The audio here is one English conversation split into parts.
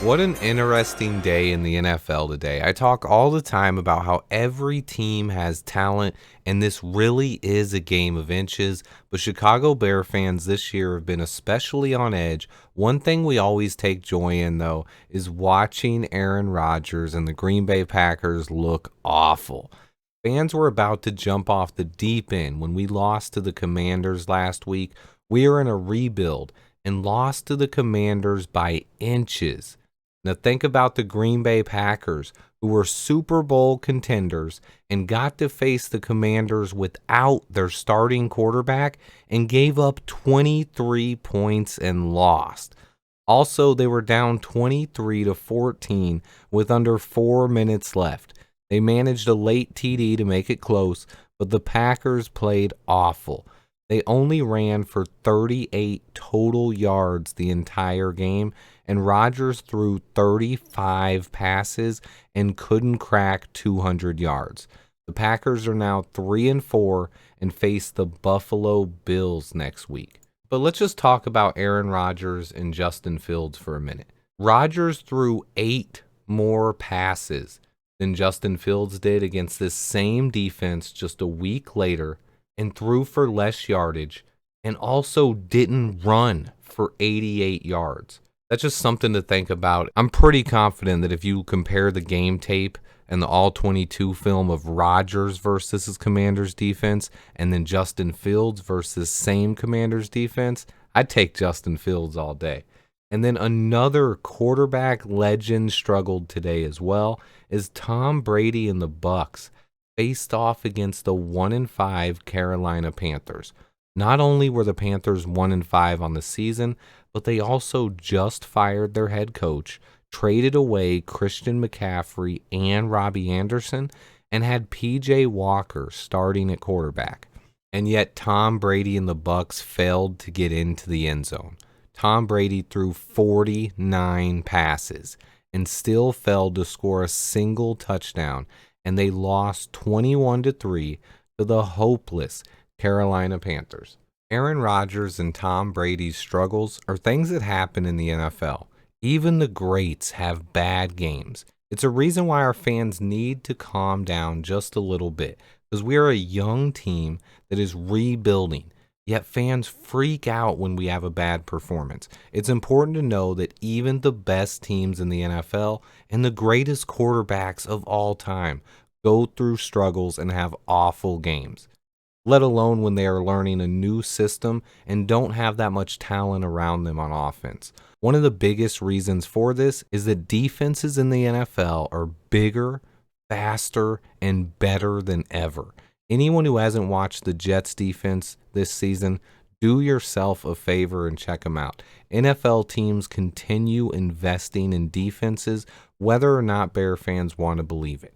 What an interesting day in the NFL today. I talk all the time about how every team has talent, and this really is a game of inches. But Chicago Bear fans this year have been especially on edge. One thing we always take joy in, though, is watching Aaron Rodgers and the Green Bay Packers look awful. Fans were about to jump off the deep end when we lost to the Commanders last week. We are in a rebuild and lost to the Commanders by inches. Now think about the Green Bay Packers, who were Super Bowl contenders and got to face the Commanders without their starting quarterback and gave up 23 points and lost. Also, they were down 23-14 with under 4 minutes left. They managed a late TD to make it close, but the Packers played awful. They only ran for 38 total yards the entire game, and Rodgers threw 35 passes and couldn't crack 200 yards. The Packers are now 3-4 and face the Buffalo Bills next week. But let's just talk about Aaron Rodgers and Justin Fields for a minute. Rodgers threw 8 more passes than Justin Fields did against this same defense just a week later, and threw for less yardage, and also didn't run for 88 yards. That's just something to think about. I'm pretty confident that if you compare the game tape and the all-22 film of Rodgers versus his Commanders defense and then Justin Fields versus same Commanders defense, I'd take Justin Fields all day. And then another quarterback legend struggled today as well, as Tom Brady and the Bucs faced off against the 1-5 Carolina Panthers. Not only were the Panthers 1-5 on the season, but they also just fired their head coach, traded away Christian McCaffrey and Robbie Anderson, and had PJ Walker starting at quarterback. And yet Tom Brady and the Bucs failed to get into the end zone. Tom Brady threw 49 passes and still failed to score a single touchdown, and they lost 21-3 to the hopeless Carolina Panthers. Aaron Rodgers and Tom Brady's struggles are things that happen in the NFL. Even the greats have bad games. It's a reason why our fans need to calm down just a little bit, because we are a young team that is rebuilding. Yet fans freak out when we have a bad performance. It's important to know that even the best teams in the NFL and the greatest quarterbacks of all time go through struggles and have awful games, let alone when they are learning a new system and don't have that much talent around them on offense. One of the biggest reasons for this is that defenses in the NFL are bigger, faster, and better than ever. Anyone who hasn't watched the Jets defense this season, do yourself a favor and check them out. NFL teams continue investing in defenses, whether or not Bear fans want to believe it.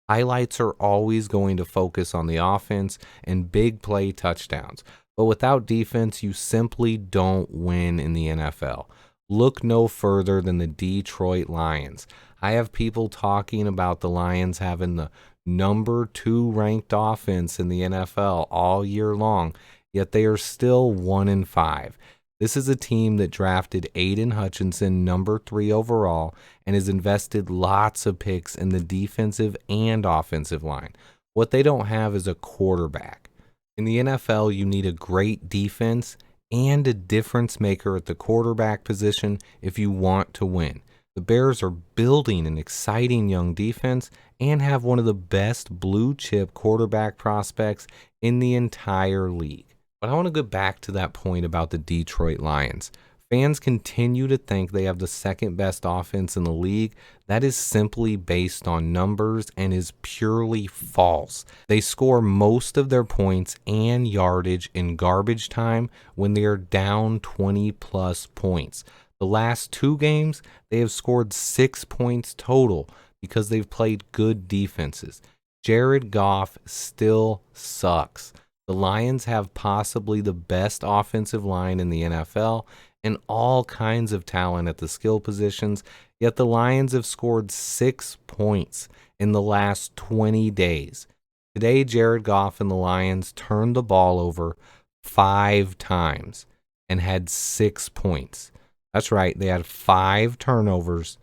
Highlights are always going to focus on the offense and big play touchdowns. But without defense, you simply don't win in the NFL. Look no further than the Detroit Lions. I have people talking about the Lions having the number 2 ranked offense in the NFL all year long, yet they are still 1-5. This is a team that drafted Aiden Hutchinson number 3 overall and has invested lots of picks in the defensive and offensive line. What they don't have is a quarterback. In the NFL, you need a great defense and a difference maker at the quarterback position if you want to win. The Bears are building an exciting young defense and have one of the best blue chip quarterback prospects in the entire league. But I want to go back to that point about the Detroit Lions. Fans continue to think they have the second best offense in the league. That is simply based on numbers and is purely false. They score most of their points and yardage in garbage time when they are down 20 plus points. The last 2 games, they have scored 6 points total because they've played good defenses. Jared Goff still sucks. The Lions have possibly the best offensive line in the NFL and all kinds of talent at the skill positions, yet the Lions have scored 6 points in the last 20 days. Today, Jared Goff and the Lions turned the ball over 5 times and had 6 points. That's right, they had 5 turnovers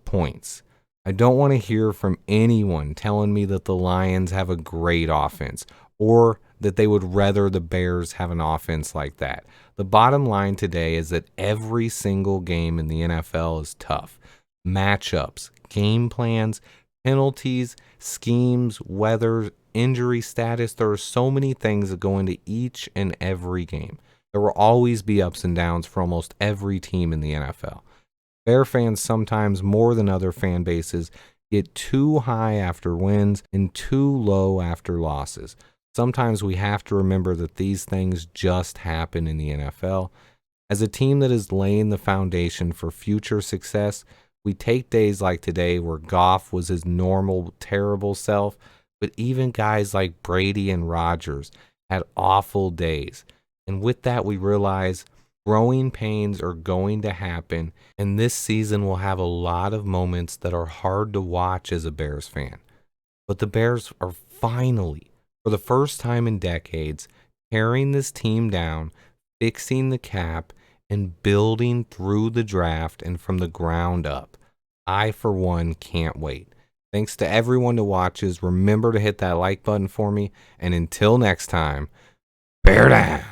points. I don't want to hear from anyone telling me that the Lions have a great offense or that they would rather the Bears have an offense like that. The bottom line today is that every single game in the NFL is tough. Matchups, game plans, penalties, schemes, weather, injury status. There are so many things that go into each and every game. There will always be ups and downs for almost every team in the NFL. Bear fans, sometimes more than other fan bases, get too high after wins and too low after losses. Sometimes we have to remember that these things just happen in the NFL. As a team that is laying the foundation for future success, we take days like today where Goff was his normal, terrible self, but even guys like Brady and Rodgers had awful days. And with that, we realize growing pains are going to happen, and this season will have a lot of moments that are hard to watch as a Bears fan. But the Bears are finally, for the first time in decades, tearing this team down, fixing the cap, and building through the draft and from the ground up. I, for one, can't wait. Thanks to everyone who watches. Remember to hit that like button for me. And until next time, bear down.